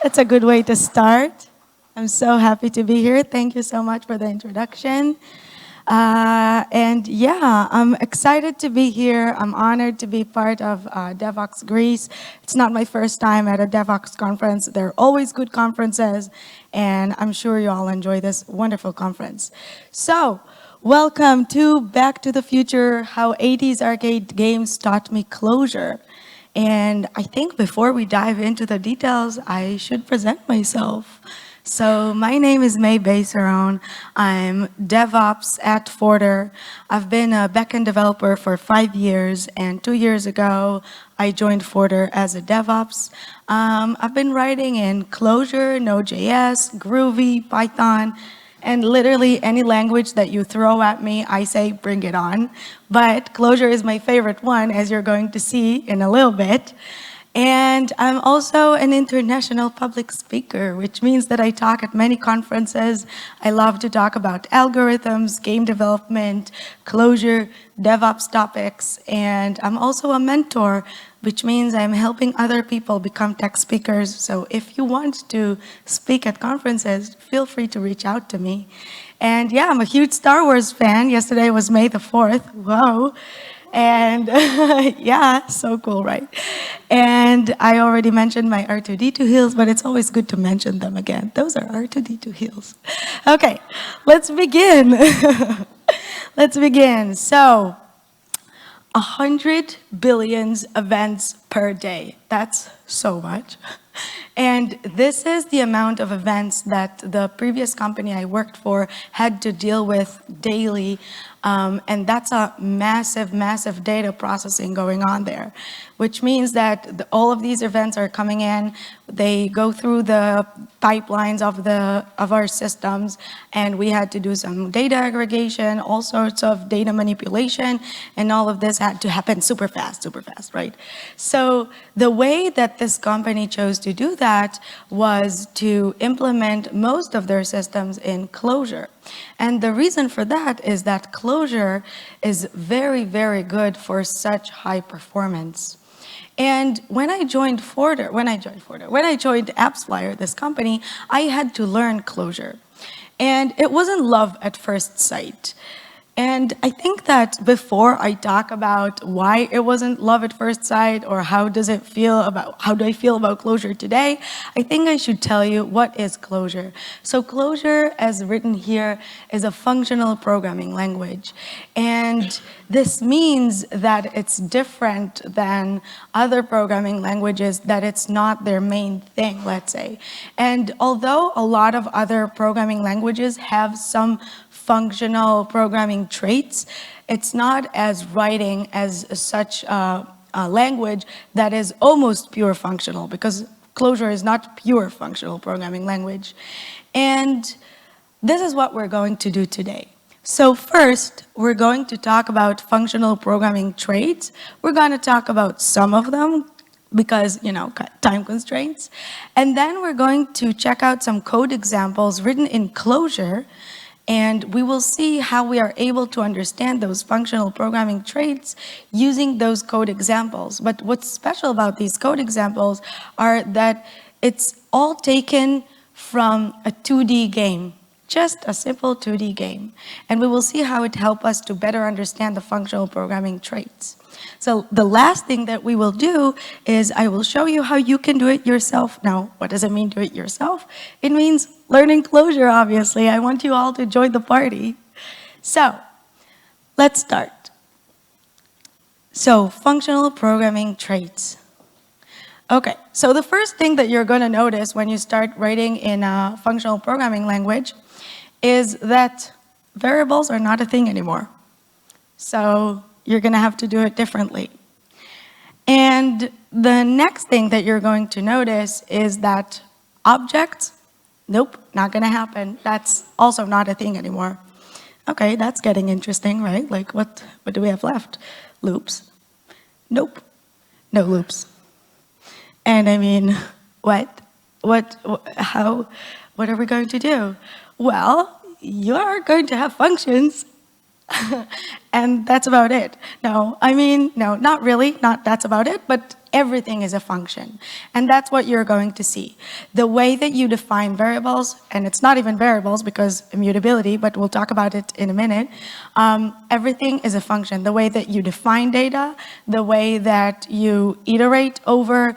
That's a good way to start. I'm so happy to be here. Thank you so much for the introduction. And yeah, I'm excited to be here. I'm honored to be part of DevOps Greece. It's not my first time at a DevOps conference. They're always good conferences, and I'm sure you all enjoy this wonderful conference. So, welcome to Back to the Future, How 80s Arcade Games Taught Me Clojure. And I think before we dive into the details, I should present myself. So my name is Beisaron. I'm DevOps at Forder. I've been a backend developer for 5 years, and 2 years ago, I joined Forder as a DevOps. I've been writing in Clojure, Node.js, Groovy, Python, and literally any language that you throw at me, I say, bring it on. But Clojure is my favorite one, as you're going to see in a little bit. And I'm also an international public speaker, which means that I talk at many conferences. I love to talk about algorithms, game development, Clojure, DevOps topics, and I'm also a mentor, which means I'm helping other people become tech speakers. So if you want to speak at conferences, feel free to reach out to me. And yeah, I'm a huge Star Wars fan. Yesterday was May the 4th. Whoa. And yeah, so cool, right? And I already mentioned my R2-D2 heels, but it's always good to mention them again. Those are R2-D2 heels. Okay, let's begin. Let's begin. So, 100 billion events per day. That's so much. And this is the amount of events that the previous company I worked for had to deal with daily. And that's a massive, massive data processing going on there, which means that all of these events are coming in. They go through the pipelines of our systems, and we had to do some data aggregation, all sorts of data manipulation, and all of this had to happen super fast, right? So the way that this company chose to do that was to implement most of their systems in Clojure. And the reason for that is that Clojure is very, very good for such high performance. And when I joined AppsFlyer, this company, I had to learn Clojure. And it wasn't love at first sight. And I think that before I talk about why it wasn't love at first sight or how do I feel about Clojure today, I think I should tell you what is Clojure. So Clojure, as written here, is a functional programming language. And this means that it's different than other programming languages, that it's not their main thing, let's say. And although a lot of other programming languages have some functional programming traits, it's not as writing as such a language that is almost pure functional, because Clojure is not pure functional programming language. And this is what we're going to do today. So first, we're going to talk about functional programming traits. We're going to talk about some of them because, time constraints. And then we're going to check out some code examples written in Clojure, and we will see how we are able to understand those functional programming traits using those code examples. But what's special about these code examples are that it's all taken from a 2D game, just a simple 2D game. And we will see how it helps us to better understand the functional programming traits. So the last thing that we will do is I will show you how you can do it yourself. Now, what does it mean, do it yourself? It means learning Clojure, obviously. I want you all to join the party. So, let's start. So, functional programming traits. Okay, so the first thing that you're going to notice when you start writing in a functional programming language is that variables are not a thing anymore. So, you're going to have to do it differently. And the next thing that you're going to notice is that objects, nope, not going to happen. That's also not a thing anymore. Okay, that's getting interesting, right? Like, what do we have left? Loops? Nope, no loops. And I mean, how, what are we going to do? Well, you're going to have functions. And that's about it. No, not really, that's about it, but everything is a function. And that's what you're going to see. The way that you define variables, and it's not even variables because immutability, but we'll talk about it in a minute. Everything is a function. The way that you define data, the way that you iterate over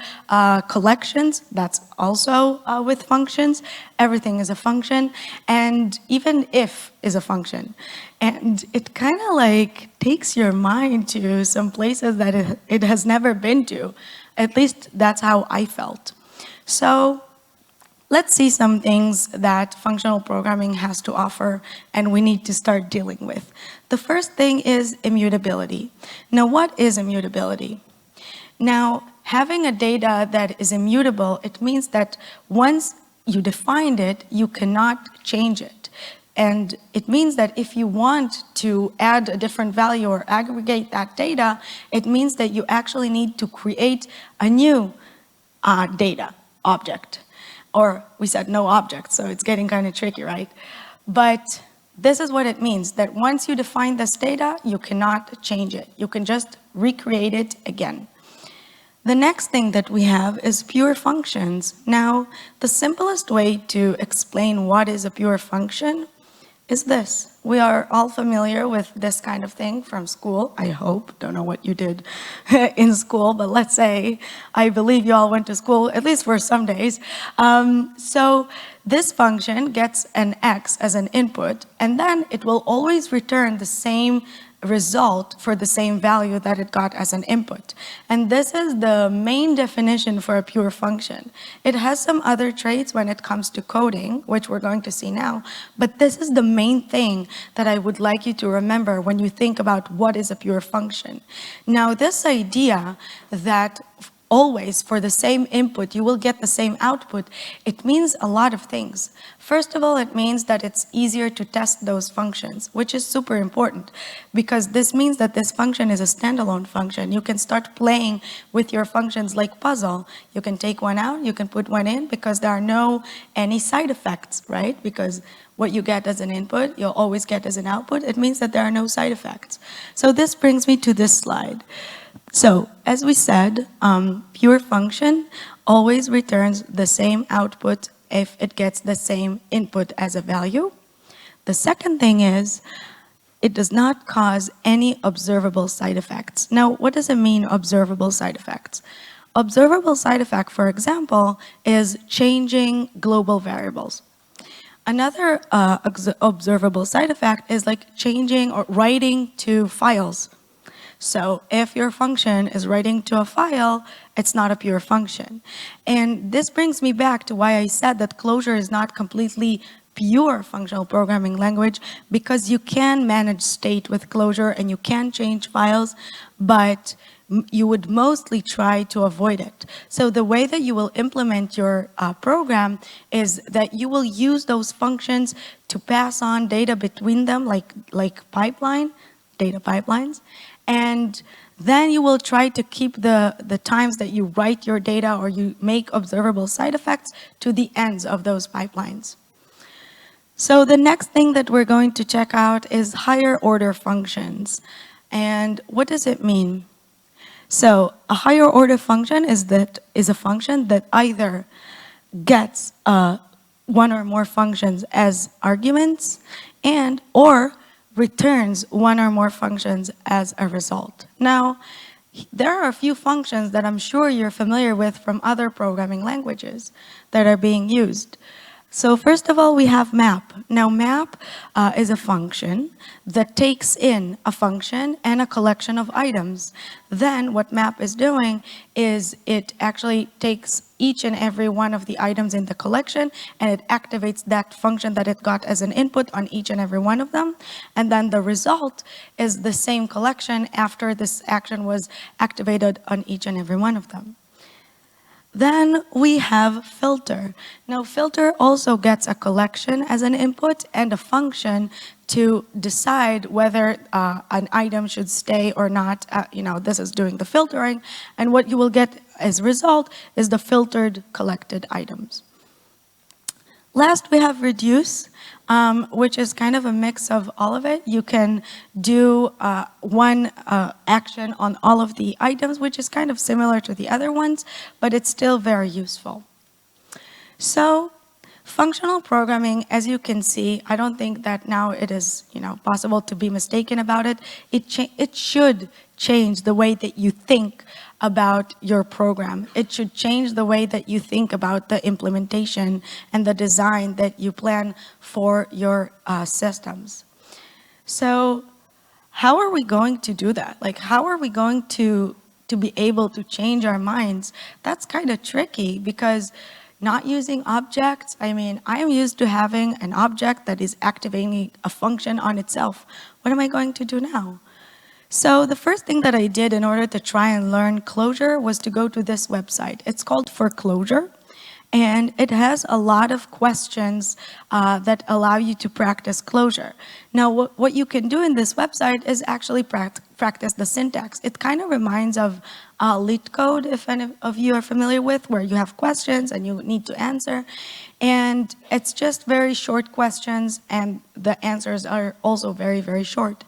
collections, that's also with functions. Everything is a function, and even if is a function. And it kind of like takes your mind to some places that it has never been to. At least that's how I felt. So let's see some things that functional programming has to offer and we need to start dealing with. The first thing is immutability. Now, what is immutability? Now, having a data that is immutable, it means that once you defined it, you cannot change it. And it means that if you want to add a different value or aggregate that data, it means that you actually need to create a new data object. Or we said no object, so it's getting kind of tricky, right? But this is what it means, that once you define this data, you cannot change it. You can just recreate it again. The next thing that we have is pure functions. Now, the simplest way to explain what is a pure function is this. We are all familiar with this kind of thing from school, I hope. Don't know what you did in school, but let's say, I believe you all went to school, at least for some days. So this function gets an x as an input, and then it will always return the same result for the same value that it got as an input. And this is the main definition for a pure function. It has some other traits when it comes to coding, which we're going to see now, but this is the main thing that I would like you to remember when you think about what is a pure function. Now, this idea that always for the same input you will get the same output, it means a lot of things. First of all, it means that it's easier to test those functions, which is super important because this means that this function is a standalone function. You can start playing with your functions like puzzle. You can take one out, you can put one in because there are any side effects, right? Because what you get as an input, you'll always get as an output. It means that there are no side effects. So this brings me to this slide. So, as we said, pure function always returns the same output if it gets the same input as a value. The second thing is, it does not cause any observable side effects. Now, what does it mean, observable side effects? Observable side effect, for example, is changing global variables. Another observable side effect is like changing or writing to files. So if your function is writing to a file, it's not a pure function. And this brings me back to why I said that Clojure is not completely pure functional programming language, because you can manage state with Clojure and you can change files, but you would mostly try to avoid it. So the way that you will implement your program is that you will use those functions to pass on data between them, like data pipelines. And then you will try to keep the times that you write your data or you make observable side effects to the ends of those pipelines. So the next thing that we're going to check out is higher order functions. And what does it mean? So a higher order function is a function that either gets one or more functions as arguments or returns one or more functions as a result. Now, there are a few functions that I'm sure you're familiar with from other programming languages that are being used. So first of all, we have map. Now, map is a function that takes in a function and a collection of items. Then what map is doing is it actually takes each and every one of the items in the collection and it activates that function that it got as an input on each and every one of them. And then the result is the same collection after this action was activated on each and every one of them. Then we have filter. Now, filter also gets a collection as an input and a function to decide whether an item should stay or not. This is doing the filtering. And what you will get as a result is the filtered collected items. Last, we have reduce. which is kind of a mix of all of it. You can do one action on all of the items, which is kind of similar to the other ones, but it's still very useful. So functional programming, as you can see, I don't think that now it is possible to be mistaken about it. It should change the way that you think about your program. It should change the way that you think about the implementation and the design that you plan for your systems. So how are we going to do that? Like, how are we going to be able to change our minds? That's kind of tricky, because not using objects, I mean, I am used to having an object that is activating a function on itself. What am I going to do now? So the first thing that I did in order to try and learn Clojure was to go to this website. It's called For Clojure, and it has a lot of questions that allow you to practice Clojure. Now, what you can do in this website is actually practice the syntax. It kind of reminds of LeetCode, if any of you are familiar with, where you have questions and you need to answer. And it's just very short questions, and the answers are also very, very short.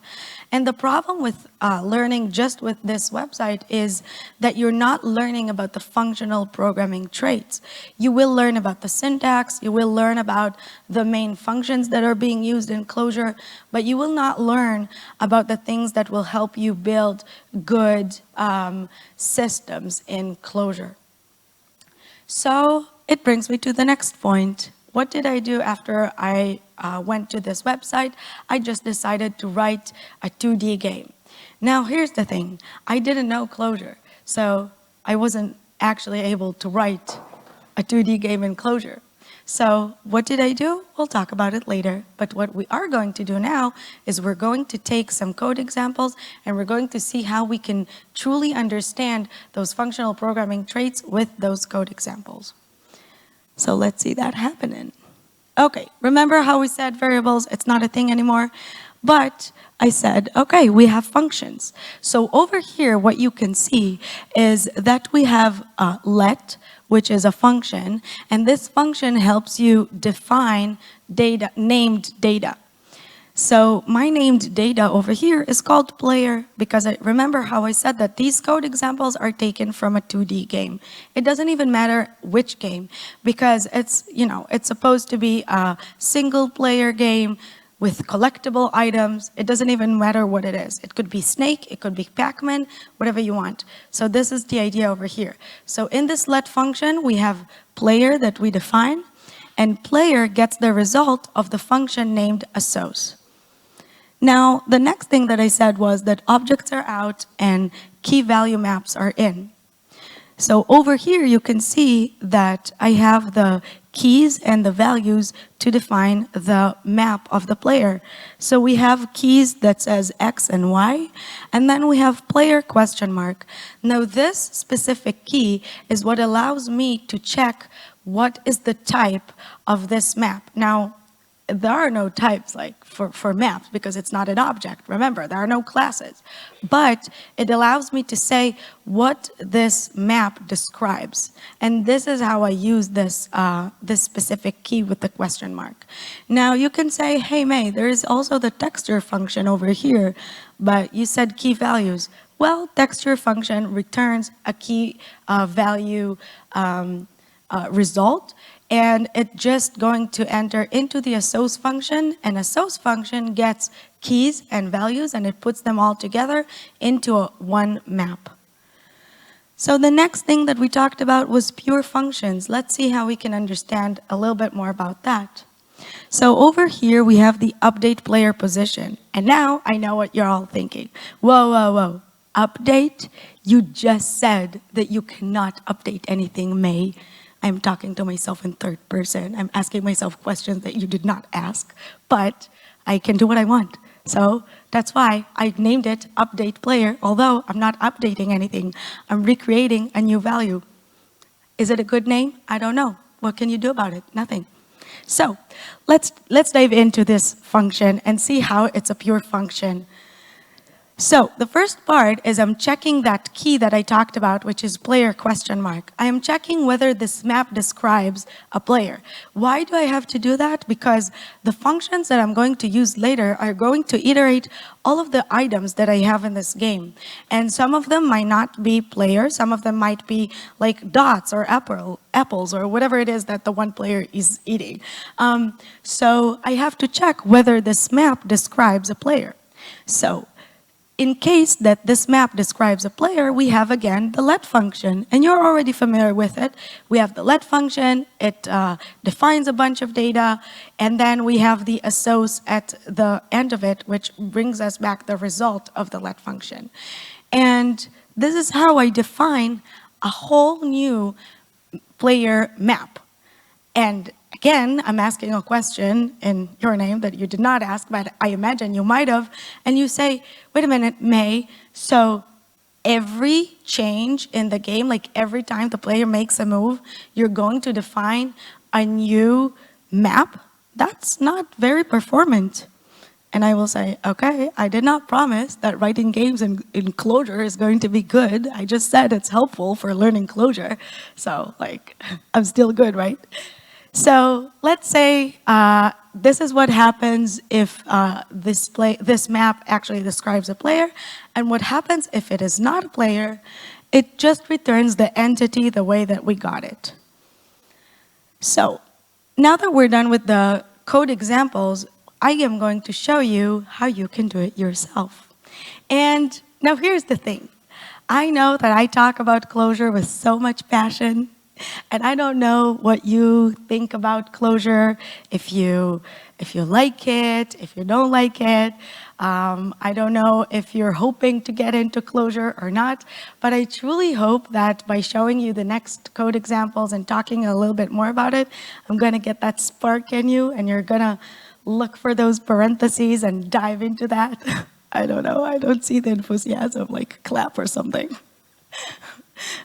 And the problem with learning just with this website is that you're not learning about the functional programming traits. You will learn about the syntax, you will learn about the main functions that are being used in Clojure, but you will not learn about the things that will help you build good systems in Clojure. So it brings me to the next point. What did I do after I went to this website? I just decided to write a 2D game. Now, here's the thing. I didn't know Clojure, so I wasn't actually able to write a 2D game in Clojure. So what did I do? We'll talk about it later. But what we are going to do now is we're going to take some code examples, and we're going to see how we can truly understand those functional programming traits with those code examples. So let's see that happening. Okay, remember how we said variables, it's not a thing anymore? But I said, okay, we have functions. So over here, what you can see is that we have let, which is a function, and this function helps you define data, named data. So my named data over here is called player, because I remember how I said that these code examples are taken from a 2D game. It doesn't even matter which game, because it's supposed to be a single player game with collectible items. It doesn't even matter what it is. It could be Snake, it could be Pac-Man, whatever you want. So this is the idea over here. So in this let function, we have player that we define, and player gets the result of the function named assoc. Now, the next thing that I said was that objects are out and key value maps are in. So over here, you can see that I have the keys and the values to define the map of the player. So we have keys that says X and Y, and then we have player question mark. Now, this specific key is what allows me to check what is the type of this map. Now, there are no types like for maps, because it's not an object. Remember, there are no classes. But it allows me to say what this map describes. And this is how I use this, this specific key with the question mark. Now, you can say, hey, May, there is also the texture function over here, but you said key values. Well, texture function returns a key value result, and it's just going to enter into the assoc function, and assoc function gets keys and values, and it puts them all together into one map. So the next thing that we talked about was pure functions. Let's see how we can understand a little bit more about that. So over here, we have the update player position. And now I know what you're all thinking. Whoa, whoa, whoa. Update? You just said that you cannot update anything, May. I'm talking to myself in third person. I'm asking myself questions that you did not ask, but I can do what I want. So that's why I named it update player, although I'm not updating anything. I'm recreating a new value. Is it a good name? I don't know. What can you do about it? Nothing. So let's dive into this function and see how it's a pure function. So the first part is I'm checking that key that I talked about, which is player question mark. I am checking whether this map describes a player. Why do I have to do that? Because the functions that I'm going to use later are going to iterate all of the items that I have in this game. And some of them might not be players, some of them might be like dots or apples or whatever it is that the one player is eating. So I have to check whether this map describes a player. So in case that this map describes a player, we have again the let function, and you're already familiar with it. We have the let function, it defines a bunch of data, and then we have the assoc at the end of it, which brings us back the result of the let function. And this is how I define a whole new player map. And again, I'm asking a question in your name that you did not ask, but I imagine you might have. And you say, wait a minute, May, so every change in the game, like every time the player makes a move, you're going to define a new map? That's not very performant. And I will say, okay, I did not promise that writing games in Clojure is going to be good. I just said it's helpful for learning Clojure. So, like, I'm still good, right? So let's say this is what happens if this map actually describes a player, and what happens if it is not a player. It just returns the entity the way that we got it. So now that we're done with the code examples, I am going to show you how you can do it yourself. And now here's the thing. I know that I talk about Clojure with so much passion, and I don't know what you think about Clojure, if you like it, if you don't like it. I don't know if you're hoping to get into Clojure or not, but I truly hope that by showing you the next code examples and talking a little bit more about it, I'm going to get that spark in you, and you're going to look for those parentheses and dive into that. I don't know. I don't see the enthusiasm, like clap or something.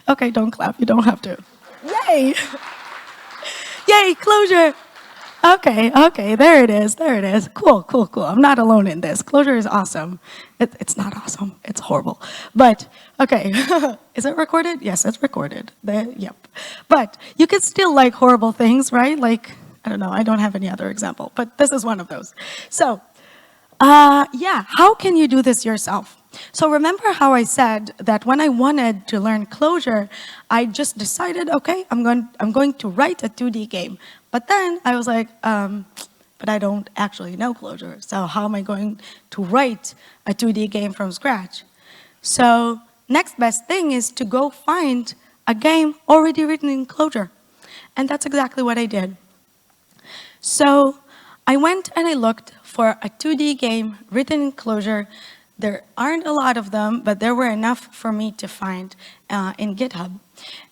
Okay, don't clap. You don't have to. Yay! Yay, Clojure! Okay, there it is, there it is. Cool. I'm not alone in this. Clojure is awesome. It's not awesome, it's horrible. But, okay, is it recorded? Yes, it's recorded. Yep. But you can still like horrible things, right? Like, I don't know, I don't have any other example, but this is one of those. So, yeah, how can you do this yourself? So remember how I said that when I wanted to learn Clojure, I just decided, okay, I'm going to write a 2D game. But then I was like, but I don't actually know Clojure, so how am I going to write a 2D game from scratch? So next best thing is to go find a game already written in Clojure. And that's exactly what I did. So I went and I looked for a 2D game written in Clojure. There aren't a lot of them, but there were enough for me to find in GitHub.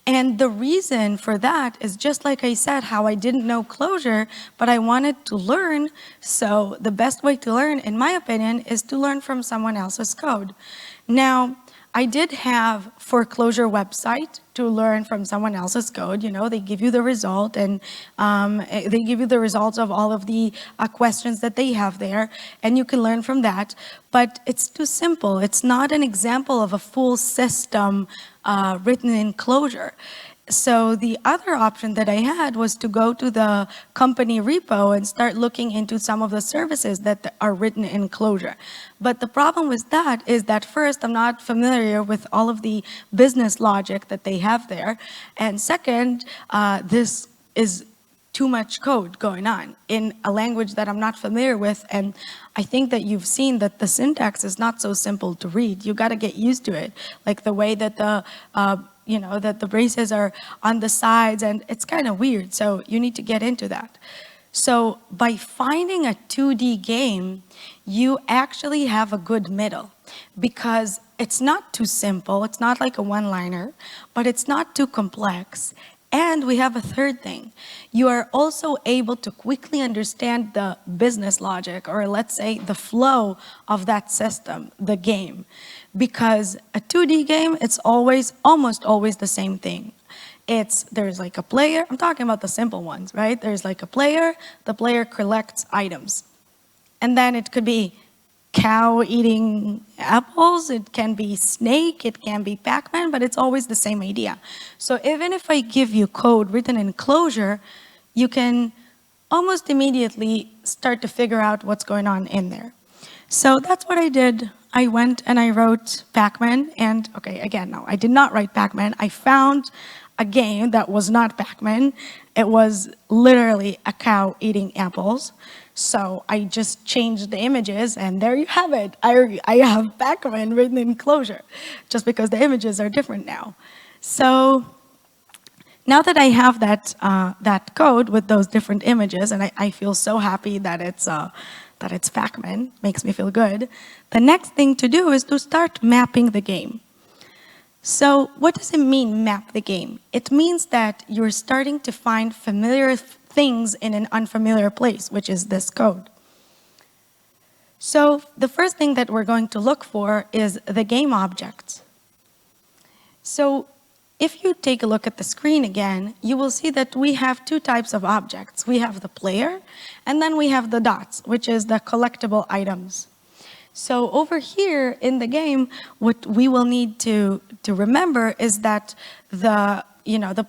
And the reason for that is just like I said, how I didn't know Clojure, but I wanted to learn. So the best way to learn, in my opinion, is to learn from someone else's code. Now, I did have for Clojure website to learn from someone else's code. You know, they give you the result, and they give you the results of all of the questions that they have there, and you can learn from that. But it's too simple. It's not an example of a full system written in Clojure. So the other option that I had was to go to the company repo and start looking into some of the services that are written in Clojure. But the problem with that is that first, I'm not familiar with all of the business logic that they have there. And second, this is too much code going on in a language that I'm not familiar with. And I think that you've seen that the syntax is not so simple to read. You got to get used to it, like the way that the that the braces are on the sides, and it's kind of weird, so you need to get into that. So by finding a 2D game, you actually have a good middle, because it's not too simple, it's not like a one-liner, but it's not too complex. And we have a third thing. You are also able to quickly understand the business logic, or let's say the flow of that system, the game. Because a 2D game, it's almost always the same thing. There's like a player, I'm talking about the simple ones, right? There's like a player, the player collects items. And then it could be cow eating apples, it can be snake, it can be Pac-Man, but it's always the same idea. So even if I give you code written in Clojure, you can almost immediately start to figure out what's going on in there. So that's what I did. I went and I wrote Pac-Man, and okay, again, no, I did not write Pac-Man. I found a game that was not Pac-Man. It was literally a cow eating apples. So I just changed the images, and there you have it. I have Pac-Man written in Clojure, just because the images are different now. So now that I have that code with those different images, and I feel so happy that it's Pac-Man, makes me feel good. The next thing to do is to start mapping the game. So what does it mean, map the game? It means that you're starting to find familiar things in an unfamiliar place, which is this code. So the first thing that we're going to look for is the game objects. So if you take a look at the screen again, you will see that we have two types of objects. We have the player, and then we have the dots, which is the collectible items. So over here in the game, what we will need to remember is that the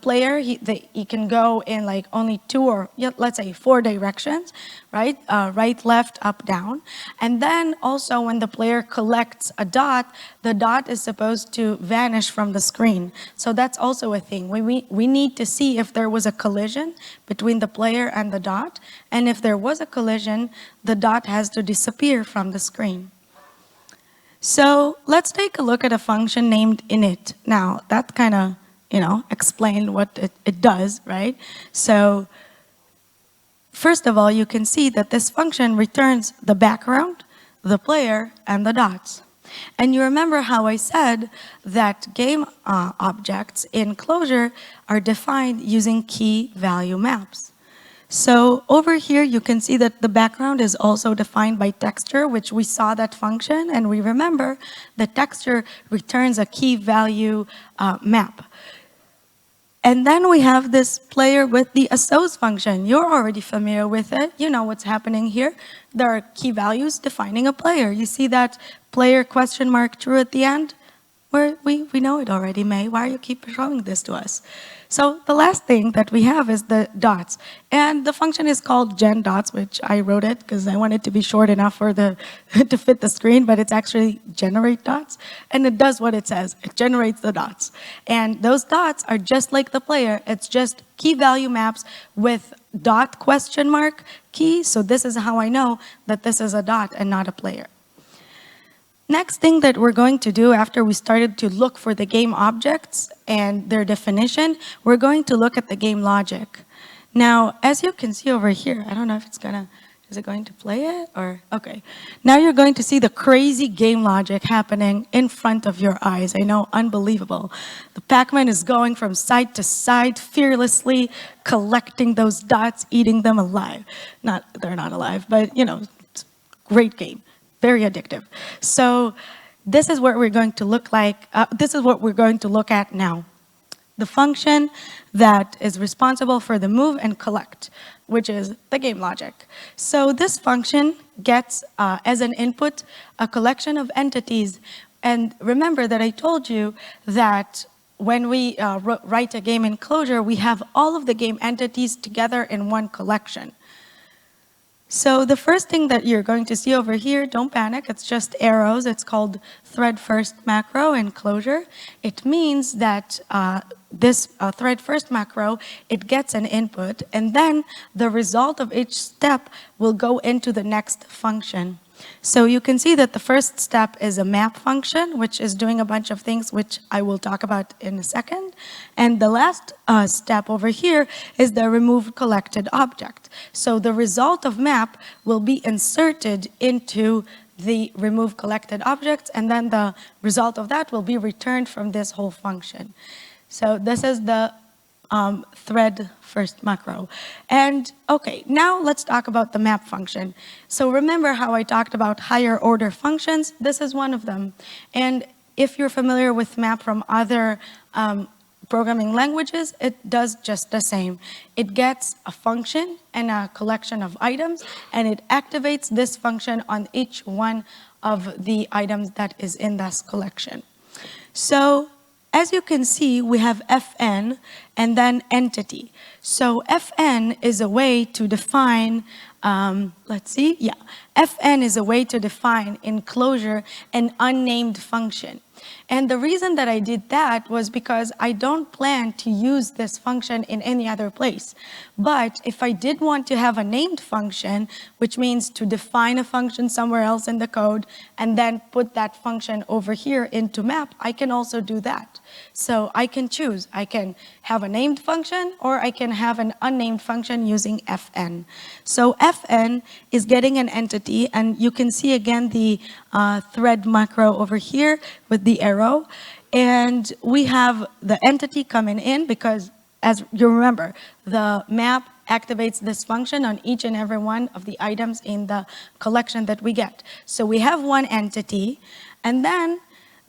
player, he can go in like only 2 or let's say 4 directions, right? Right, left, up, down. And then also when the player collects a dot, the dot is supposed to vanish from the screen. So that's also a thing. We need to see if there was a collision between the player and the dot. And if there was a collision, the dot has to disappear from the screen. So let's take a look at a function named init. Now, that kind of explain what it does, right? So first of all, you can see that this function returns the background, the player, and the dots. And you remember how I said that game objects in Clojure are defined using key value maps. So over here, you can see that the background is also defined by texture, which we saw that function, and we remember the texture returns a key value map. And then we have this player with the assoc function. You're already familiar with it. You know what's happening here. There are key values defining a player. You see that player question mark true at the end? We know it already, May. Why are you keep showing this to us? So the last thing that we have is the dots. And the function is called genDots, which I wrote it because I want it to be short enough for to fit the screen, but it's actually generate dots. And it does what it says. It generates the dots. And those dots are just like the player. It's just key value maps with dot question mark key. So this is how I know that this is a dot and not a player. Next thing that we're going to do after we started to look for the game objects and their definition, we're going to look at the game logic. Now, as you can see over here, I don't know if is it going to play it or, okay. Now you're going to see the crazy game logic happening in front of your eyes. I know, unbelievable. The Pac-Man is going from side to side, fearlessly collecting those dots, eating them alive. They're not alive, but it's a great game. Very addictive. So this is what we're going to look like. This is what we're going to look at now. The function that is responsible for the move and collect, which is the game logic. So this function gets as an input a collection of entities. And remember that I told you that when we write a game in Clojure, we have all of the game entities together in one collection. So the first thing that you're going to see over here, don't panic, it's just arrows. It's called thread first macro in Clojure. It means that this thread first macro, it gets an input, and then the result of each step will go into the next function. So you can see that the first step is a map function, which is doing a bunch of things, which I will talk about in a second. And the last step over here is the remove collected object. So the result of map will be inserted into the remove collected objects, and then the result of that will be returned from this whole function. So this is the thread first macro. And okay, now let's talk about the map function. So remember how I talked about higher order functions? This is one of them. And if you're familiar with map from other programming languages, it does just the same. It gets a function and a collection of items, and it activates this function on each one of the items that is in this collection. So as you can see, we have fn and then entity. So fn is a way to define, let's see, yeah. fn is a way to define in Clojure an unnamed function. And the reason that I did that was because I don't plan to use this function in any other place. But if I did want to have a named function, which means to define a function somewhere else in the code and then put that function over here into map, I can also do that. So I can choose. I can have a named function or I can have an unnamed function using fn. So fn is getting an entity, and you can see again the thread macro over here with the arrow. And we have the entity coming in because, as you remember, the map activates this function on each and every one of the items in the collection that we get. So we have one entity, and then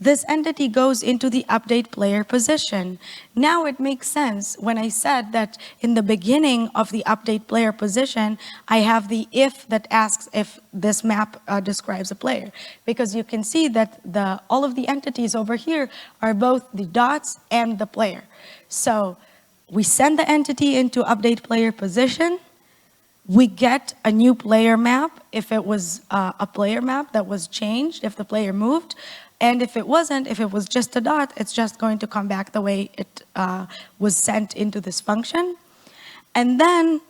this entity goes into the update player position. Now it makes sense when I said that in the beginning of the update player position, I have the if that asks if this map describes a player. Because you can see that all of the entities over here are both the dots and the player. So we send the entity into update player position. We get a new player map if it was a player map that was changed, if the player moved. And if it wasn't, if it was just a dot, it's just going to come back the way it was sent into this function. And then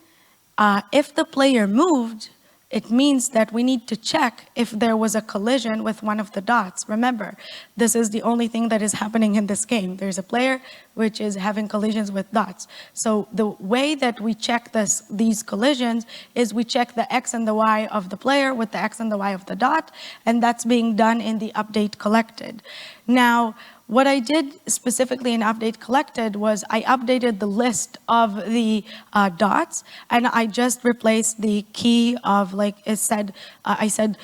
if the player moved, it means that we need to check if there was a collision with one of the dots. Remember, this is the only thing that is happening in this game. There's a player which is having collisions with dots. So the way that we check these collisions is we check the X and the Y of the player with the X and the Y of the dot, and that's being done in the update collected. Now, what I did specifically in update collected was I updated the list of the dots, and I just replaced the key of, like it said, I said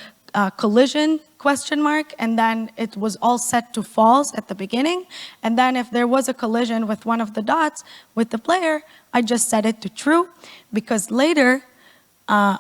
collision question mark, and then it was all set to false at the beginning. And then if there was a collision with one of the dots with the player, I just set it to true, because later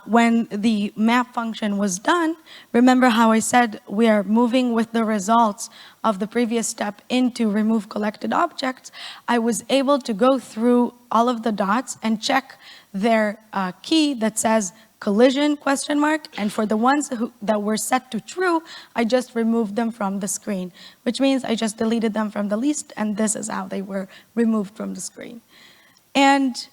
when the map function was done, remember how I said we are moving with the results of the previous step into remove collected objects. I was able to go through all of the dots and check their key that says collision question mark, and for the ones that were set to true, I just removed them from the screen, which means I just deleted them from the list, and this is how they were removed from the screen. And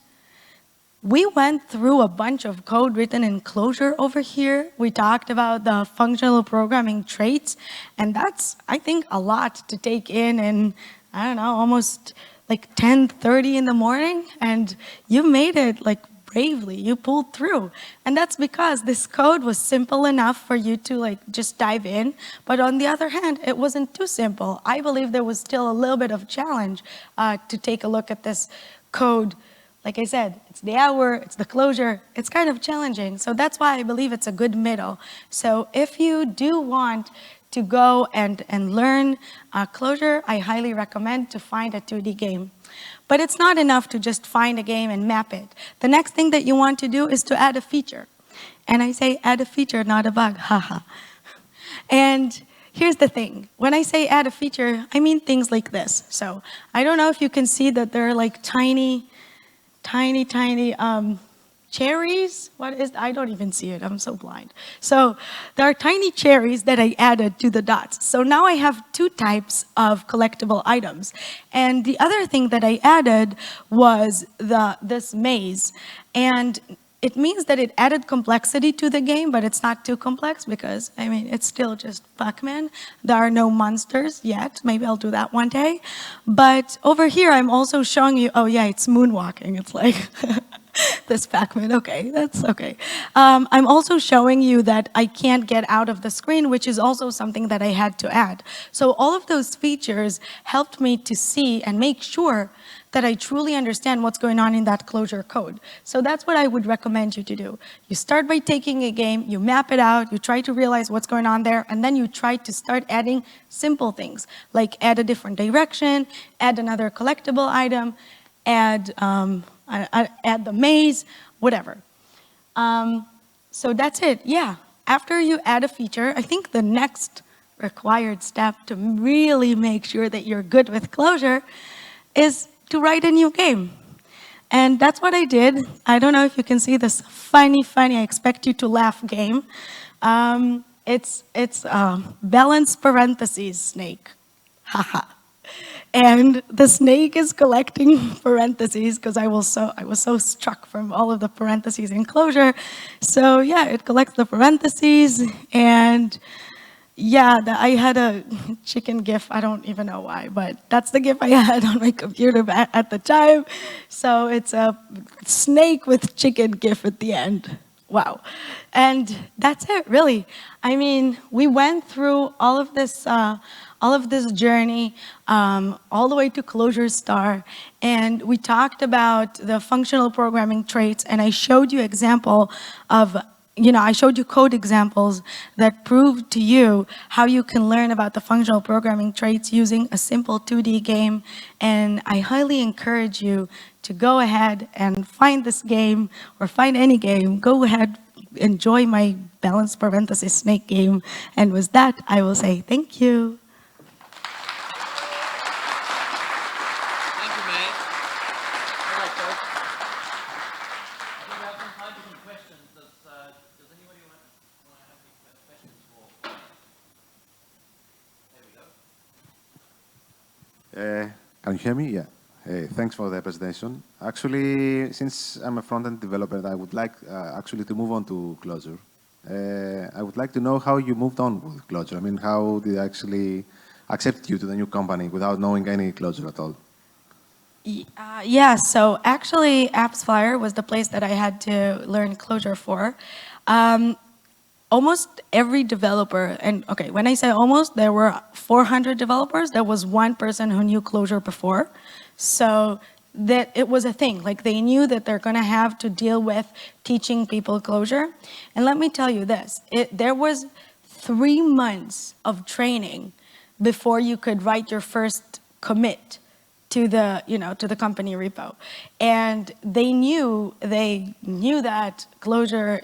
we went through a bunch of code written in Clojure over here. We talked about the functional programming traits, and that's, I think, a lot to take in, I don't know, almost like 10:30 in the morning, and you made it like bravely, you pulled through. And that's because this code was simple enough for you to like just dive in, but on the other hand, it wasn't too simple. I believe there was still a little bit of challenge to take a look at this code. Like I said, it's the hour, it's the Clojure, it's kind of challenging. So that's why I believe it's a good middle. So if you do want to go and learn Clojure, I highly recommend to find a 2D game. But it's not enough to just find a game and map it. The next thing that you want to do is to add a feature. And I say add a feature, not a bug, haha. And here's the thing. When I say add a feature, I mean things like this. So I don't know if you can see that there are like tiny cherries. What is, I don't even see it, I'm so blind. So there are tiny cherries that I added to the dots. So now I have two types of collectible items. And the other thing that I added was this maze. And it means that it added complexity to the game, but it's not too complex because, I mean, it's still just Pac-Man. There are no monsters yet. Maybe I'll do that one day. But over here, I'm also showing you, oh yeah, it's moonwalking. It's like, This Pac-Man, okay, that's okay. I'm also showing you that I can't get out of the screen, which is also something that I had to add. So all of those features helped me to see and make sure that I truly understand what's going on in that Clojure code. So that's what I would recommend you to do. You start by taking a game, you map it out, you try to realize what's going on there, and then you try to start adding simple things, like add a different direction, add another collectible item, add the maze, whatever. So that's it, yeah. After you add a feature, I think the next required step to really make sure that you're good with Clojure is to write a new game. And that's what I did. I don't know if you can see this funny, I expect you to laugh game. It's balance parentheses snake, haha. And the snake is collecting parentheses because I was so struck from all of the parentheses in Clojure. So yeah, it collects the parentheses, and yeah, I had a chicken GIF. I don't even know why, but that's the GIF I had on my computer at the time. So it's a snake with chicken GIF at the end. Wow. And that's it, really. I mean, we went through all of this journey, all the way to Clojure Star, and we talked about the functional programming traits, and I showed you example of I showed you code examples that proved to you how you can learn about the functional programming traits using a simple 2D game. And I highly encourage you to go ahead and find this game, or find any game. Go ahead, enjoy my balance parenthesis snake game. And with that, I will say thank you. Can you hear me? Yeah. Hey, thanks for the presentation. Actually, since I'm a front-end developer, I would like actually to move on to Clojure. I would like to know how you moved on with Clojure. I mean, how did they actually accept you to the new company without knowing any Clojure at all? Yeah, so actually AppsFlyer was the place that I had to learn Clojure for. Almost every developer, and okay, when I say almost, there were 400 developers. There was one person who knew Clojure before. So that it was a thing. Like, they knew that they're going to have to deal with teaching people Clojure. And let me tell you this, there was 3 months of training before you could write your first commit to the company repo. And they knew that Clojure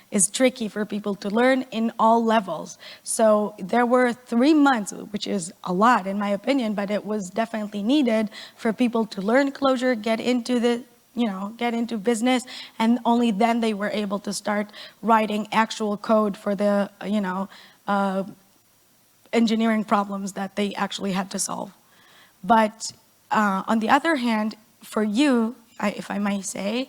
is tricky for people to learn in all levels. So there were 3 months, which is a lot in my opinion, but it was definitely needed for people to learn Clojure, get into business, and only then they were able to start writing actual code for the, engineering problems that they actually had to solve. But on the other hand, for you, if I might say,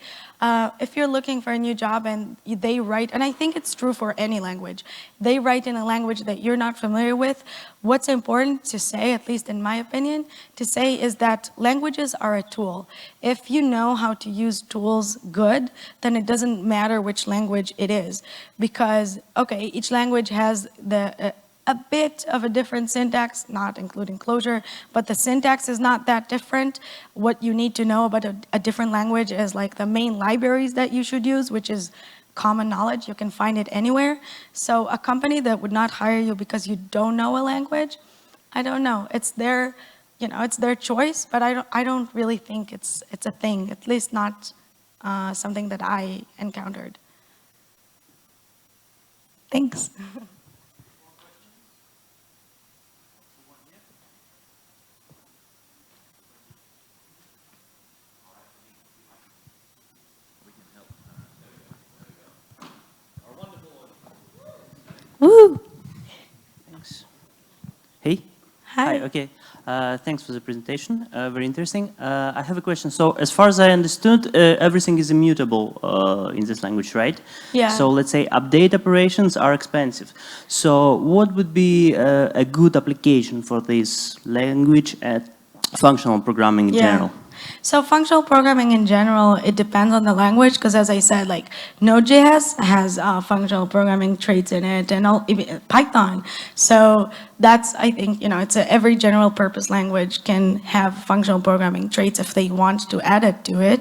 if you're looking for a new job and they write, and I think it's true for any language, they write in a language that you're not familiar with, what's important to say, at least in my opinion, to say is that languages are a tool. If you know how to use tools good, then it doesn't matter which language it is. Because, okay, each language has a bit of a different syntax, not including Clojure, but the syntax is not that different. What you need to know about a different language is like the main libraries that you should use, which is common knowledge. You can find it anywhere. So a company that would not hire you because you don't know a language, I don't know. It's their, it's their choice, but I don't really think it's a thing, at least not something that I encountered. Thanks. Woo! Thanks. Hey. Hi. Okay. Thanks for the presentation. Very interesting. I have a question. So, as far as I understood, everything is immutable in this language, right? Yeah. So, let's say update operations are expensive. So, what would be a good application for this language at functional programming in general? So functional programming in general, it depends on the language, because as I said, like Node.js has functional programming traits in it, and even Python. So that's, I think, it's every general purpose language can have functional programming traits if they want to add it to it.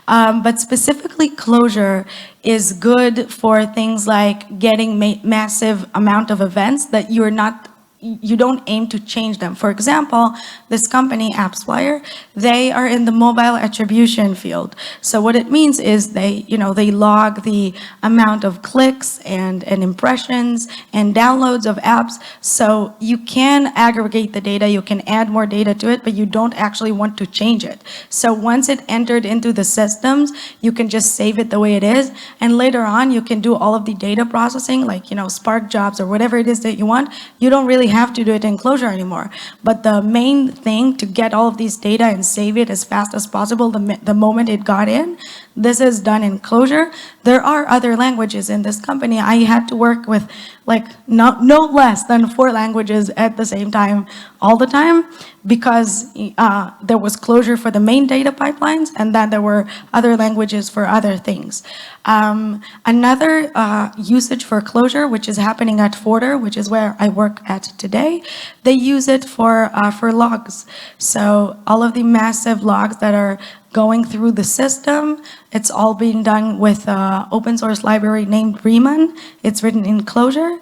But specifically Clojure is good for things like getting massive amount of events that you don't aim to change them. For example, this company, AppsFlyer, they are in the mobile attribution field. So what it means is they log the amount of clicks and impressions and downloads of apps. So you can aggregate the data, you can add more data to it, but you don't actually want to change it. So once it entered into the systems, you can just save it the way it is. And later on, you can do all of the data processing, like, Spark jobs or whatever it is that you want. You don't really have to do it in Clojure anymore. But the main thing to get all of these data and save it as fast as possible the moment it got in, this is done in Clojure. There are other languages in this company. I had to work with like no less than 4 languages at the same time, all the time, because there was Clojure for the main data pipelines, and then there were other languages for other things. Another usage for Clojure, which is happening at Forder, which is where I work at today, they use it for logs. So all of the massive logs that are going through the system, it's all being done with open source library named Riemann. It's written in Clojure.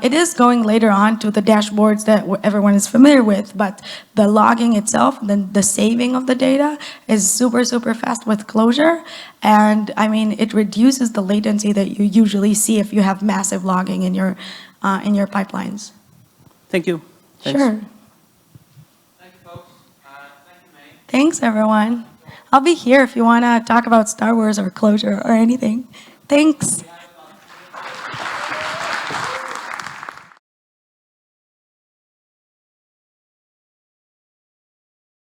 It is going later on to the dashboards that everyone is familiar with, but the logging itself, the saving of the data is super, super fast with Clojure. And I mean, it reduces the latency that you usually see if you have massive logging in your pipelines. Thank you. Thanks. Sure. Thank you, folks. Thank you, May. Thanks, everyone. I'll be here if you want to talk about Star Wars or Clojure or anything. Thanks.